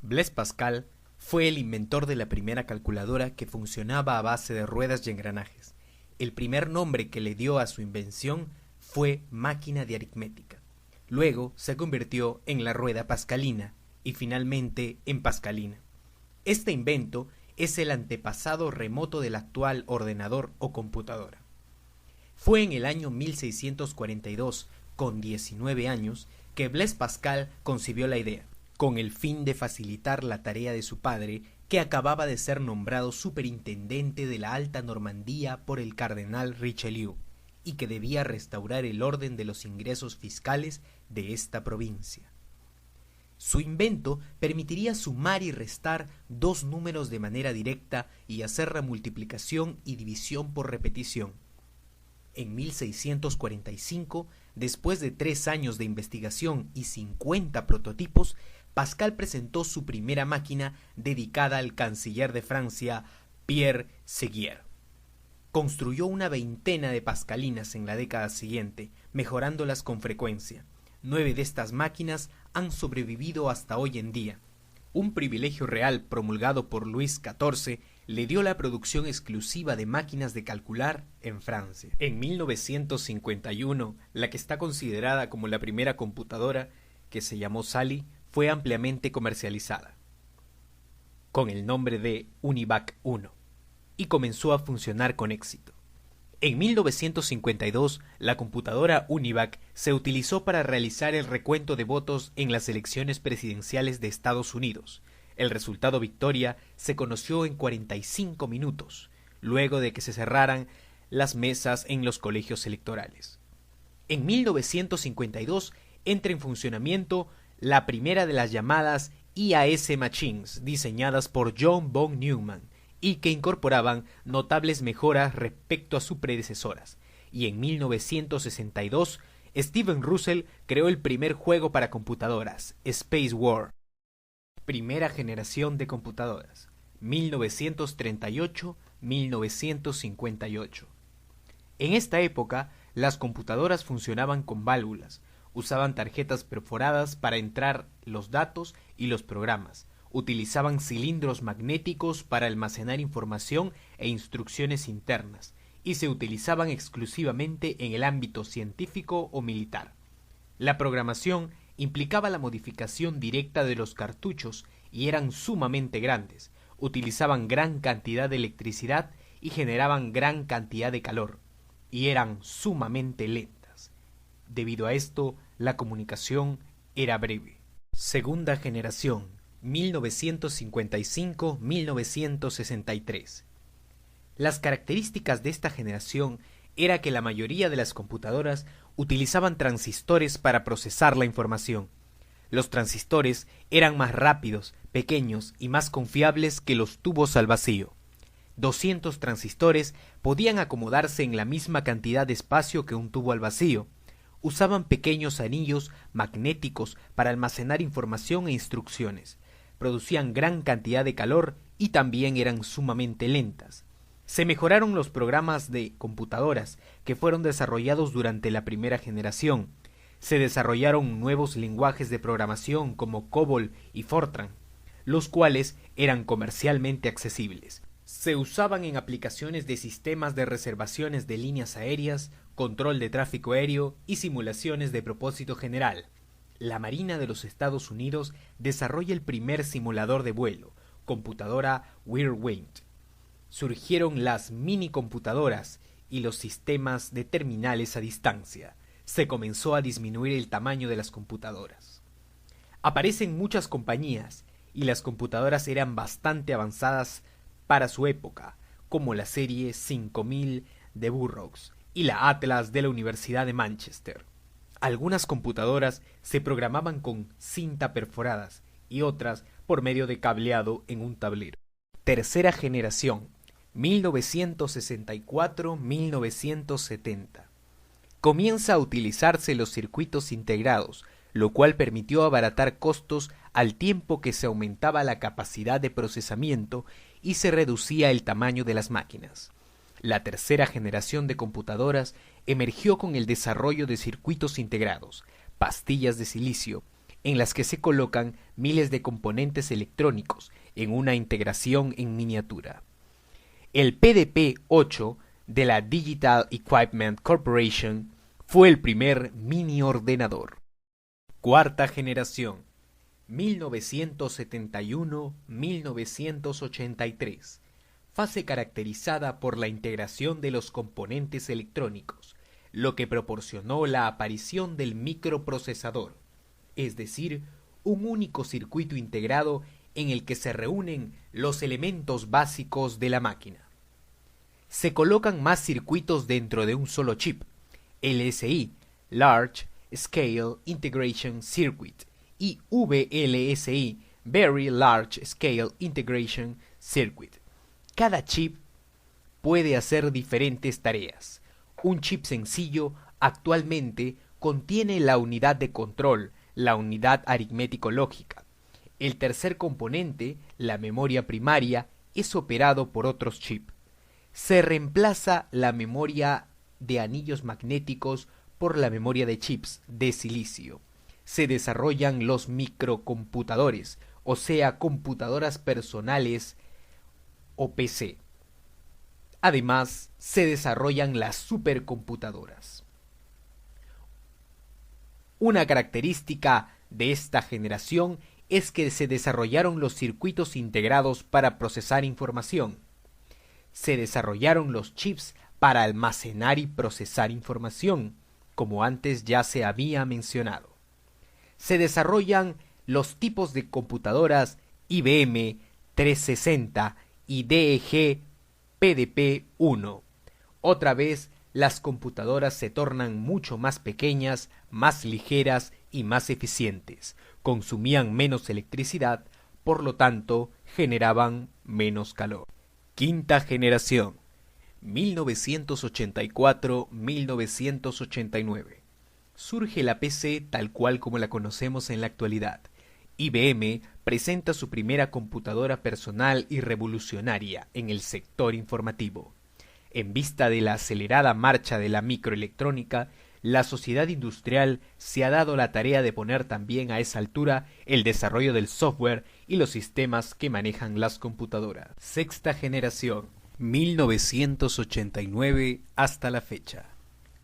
Blaise Pascal fue el inventor de la primera calculadora que funcionaba a base de ruedas y engranajes. El primer nombre que le dio a su invención fue máquina de aritmética. Luego se convirtió en la rueda pascalina y finalmente en pascalina. Este invento es el antepasado remoto del actual ordenador o computadora. Fue en el año 1642, con 19 años, que Blaise Pascal concibió la idea, con el fin de facilitar la tarea de su padre, que acababa de ser nombrado superintendente de la Alta Normandía por el cardenal Richelieu, y que debía restaurar el orden de los ingresos fiscales de esta provincia. Su invento permitiría sumar y restar dos números de manera directa y hacer la multiplicación y división por repetición. En 1645, después de 3 años de investigación y 50 prototipos, Pascal presentó su primera máquina dedicada al canciller de Francia, Pierre Séguier. Construyó una veintena de pascalinas en la década siguiente, mejorándolas con frecuencia. 9 de estas máquinas han sobrevivido hasta hoy en día. Un privilegio real promulgado por Luis XIV le dio la producción exclusiva de máquinas de calcular en Francia. En 1951, la que está considerada como la primera computadora, que se llamó Sally, fue ampliamente comercializada, con el nombre de Univac 1, y comenzó a funcionar con éxito. En 1952, la computadora Univac se utilizó para realizar el recuento de votos en las elecciones presidenciales de Estados Unidos. El resultado victoria se conoció en 45 minutos, luego de que se cerraran las mesas en los colegios electorales. En 1952 entra en funcionamiento la primera de las llamadas IAS Machines, diseñadas por John von Neumann, y que incorporaban notables mejoras respecto a sus predecesoras. Y en 1962, Steven Russell creó el primer juego para computadoras, Space War. Primera generación de computadoras, 1938-1958. En esta época, las computadoras funcionaban con válvulas, usaban tarjetas perforadas para entrar los datos y los programas, utilizaban cilindros magnéticos para almacenar información e instrucciones internas, y se utilizaban exclusivamente en el ámbito científico o militar. La programación implicaba la modificación directa de los cartuchos y eran sumamente grandes, utilizaban gran cantidad de electricidad y generaban gran cantidad de calor, y eran sumamente lentas. Debido a esto, la comunicación era breve. Segunda generación, 1955-1963. Las características de esta generación era que la mayoría de las computadoras utilizaban transistores para procesar la información. Los transistores eran más rápidos, pequeños y más confiables que los tubos al vacío. 200 transistores podían acomodarse en la misma cantidad de espacio que un tubo al vacío. Usaban pequeños anillos magnéticos para almacenar información e instrucciones. Producían gran cantidad de calor y también eran sumamente lentas. Se mejoraron los programas de computadoras que fueron desarrollados durante la primera generación. Se desarrollaron nuevos lenguajes de programación como COBOL y Fortran, los cuales eran comercialmente accesibles. Se usaban en aplicaciones de sistemas de reservaciones de líneas aéreas, control de tráfico aéreo y simulaciones de propósito general. La Marina de los Estados Unidos desarrolla el primer simulador de vuelo, computadora Whirlwind. Surgieron las minicomputadoras y los sistemas de terminales a distancia. Se comenzó a disminuir el tamaño de las computadoras. Aparecen muchas compañías y las computadoras eran bastante avanzadas para su época, como la serie 5000 de Burroughs y la Atlas de la Universidad de Manchester. Algunas computadoras se programaban con cinta perforadas y otras por medio de cableado en un tablero. Tercera generación, 1964-1970. Comienza a utilizarse los circuitos integrados, lo cual permitió abaratar costos al tiempo que se aumentaba la capacidad de procesamiento y se reducía el tamaño de las máquinas. La tercera generación de computadoras emergió con el desarrollo de circuitos integrados, pastillas de silicio, en las que se colocan miles de componentes electrónicos en una integración en miniatura. El PDP-8 de la Digital Equipment Corporation fue el primer mini ordenador. Cuarta generación, 1971-1983. Fase caracterizada por la integración de los componentes electrónicos, lo que proporcionó la aparición del microprocesador, es decir, un único circuito integrado en el que se reúnen los elementos básicos de la máquina. Se colocan más circuitos dentro de un solo chip, LSI, Large Scale Integration Circuit, y VLSI, Very Large Scale Integration Circuit. Cada chip puede hacer diferentes tareas. Un chip sencillo actualmente contiene la unidad de control, la unidad aritmético-lógica. El tercer componente, la memoria primaria, es operado por otros chips. Se reemplaza la memoria de anillos magnéticos por la memoria de chips de silicio. Se desarrollan los microcomputadores, o sea, computadoras personales o PC. Además, se desarrollan las supercomputadoras. Una característica de esta generación es que se desarrollaron los circuitos integrados para procesar información. Se desarrollaron los chips para almacenar y procesar información, como antes ya se había mencionado. Se desarrollan los tipos de computadoras IBM 360 y DEG PDP-1. Otra vez, las computadoras se tornan mucho más pequeñas, más ligeras y más eficientes. Consumían menos electricidad, por lo tanto, generaban menos calor. Quinta generación, 1984-1989. Surge la PC tal cual como la conocemos en la actualidad. IBM presenta su primera computadora personal y revolucionaria en el sector informativo. En vista de la acelerada marcha de la microelectrónica, la sociedad industrial se ha dado la tarea de poner también a esa altura el desarrollo del software y los sistemas que manejan las computadoras. Sexta generación, 1989 hasta la fecha.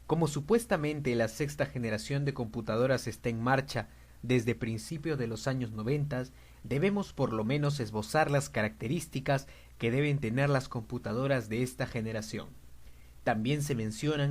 Como supuestamente la sexta generación de computadoras está en marcha desde principios de los años 90, debemos por lo menos esbozar las características que deben tener las computadoras de esta generación. También se mencionan